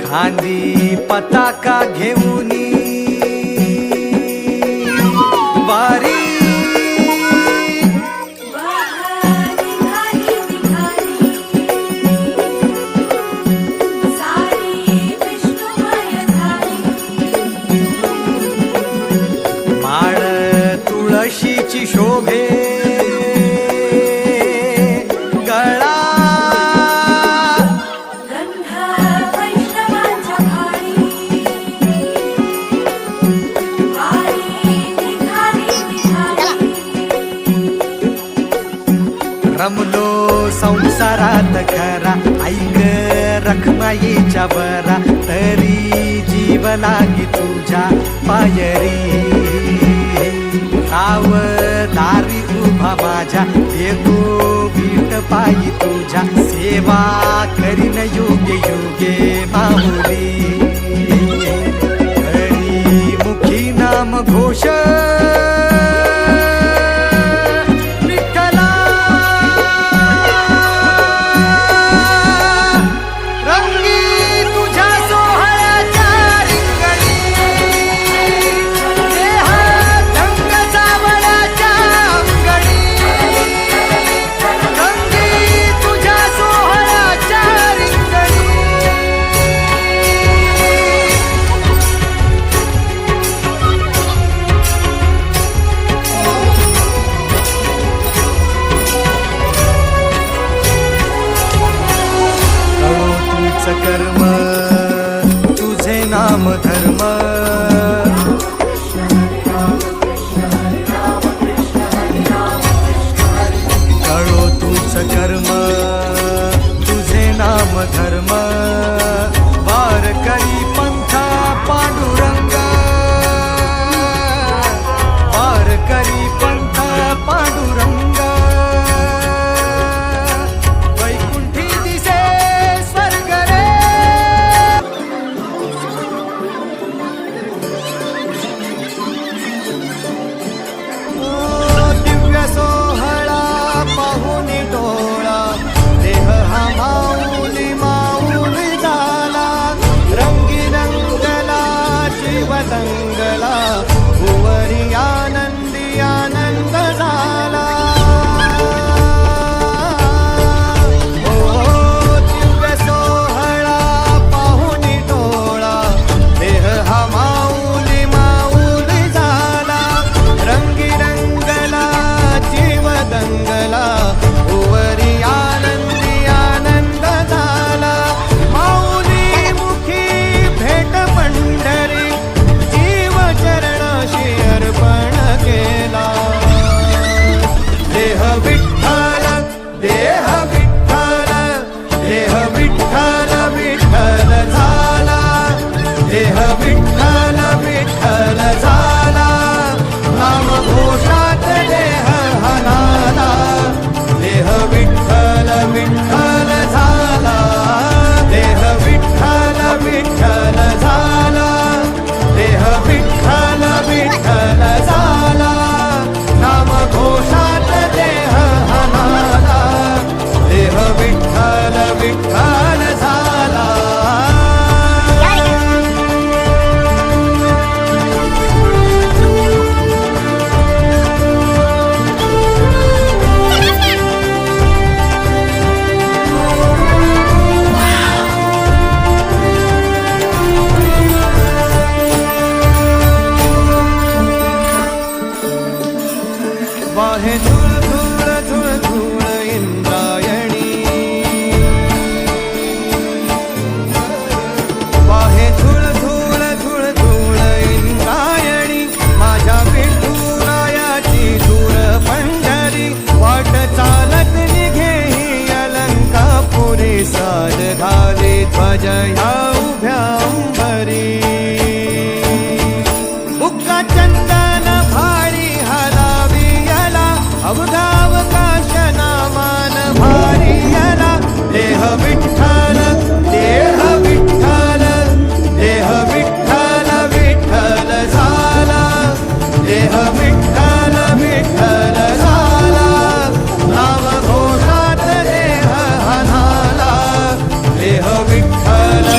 खांदी पताका घेऊनी वारी माळ तुळशीची शोभे रमलो संसारात खरा ऐक रखमाईच्या बरा तरी जीव लागी तुझ्या पायरी राव दारी उभा माझ्या येतो भीट पायी तुझ्या सेवा करीन योगे योगे माहुली हरी मुखी नाम घोष धर्म तुझे नाम धर्म कळो तूच कर्म तुझे नाम धर्म वारकरी पंथा पांडुरंग वारकरी पंथा पांडुरंग वैकुंठी दिसे स्वर्ग रे ओ दिव्य सोहळा पाहुनी डोळा देह हा माऊली माऊली झाला रंगी रंगला जीव दंगला भुवरी आनंदी आनंद झाला ओ दिव्य सोहळा पाहुनी डोळा देह हा माऊली माऊली झाला रंगी रंगला जीव दंगला भुवरी आनंदी आनंद झाला माऊली मुखी भेट पंढरी जीव चरणाशी अर्पण केला देह विठ्ठल देह विठ्ठल देह विठ्ठल विठ्ठल झाला देह विठ्ठल विठ्ठल झाला नाम घोषात देह हनाला देह विठ्ठल विठ्ठल झाला देह विठ्ठल विठ्ठल झाला देह विठ्ठल विठ्ठल झाला नाम घोषात देह हनाला देह विठ्ठल विठ्ठल झाला वाहे धूळ धूळ धूळ धूळ इंद्रायणी वाहे धूळ धूळ धूळ धूळ इंद्रायणी माझ्या विठुरायाची दूर पंढरी वाट चालत निघे ही अलंकापुरी साज घाली ध्वज ह्या उभ्या अंबरी बुक्का चंदन भारी हलावी अवधावकाश नामान भारी याला देह विठ्ठल देह विठ्ठल देह विठ्ठल विठ्ठल झाला देह विठ्ठल विठ्ठल झाला नाम घोषात देह हनाला देह विठ्ठल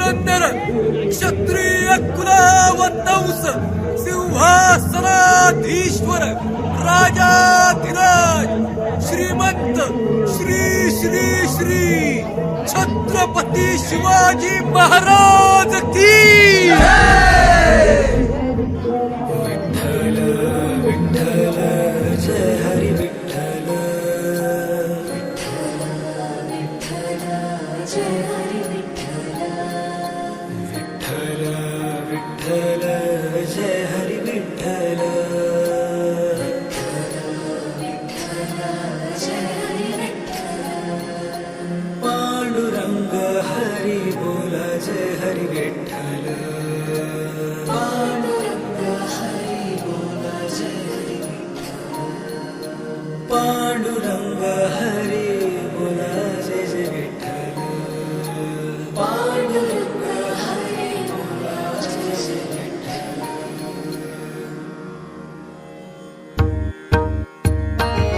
पुरंदर क्षत्रिय कुलावतंस सिंहासनाधीश्वर राजाधिराज श्रीमंत श्री श्री श्री छत्रपती शिवाजी महाराज की विठ्ठल विठ्ठल जय हरी विठ्ठल विठ्ठल विठ्ठल जय हरी विठ्ठल पांडुरंग हरी बोला जय हरी विठ्ठल पांडुरंग हरी बोला जय हरी विठ्ठल पांडुरंग हरी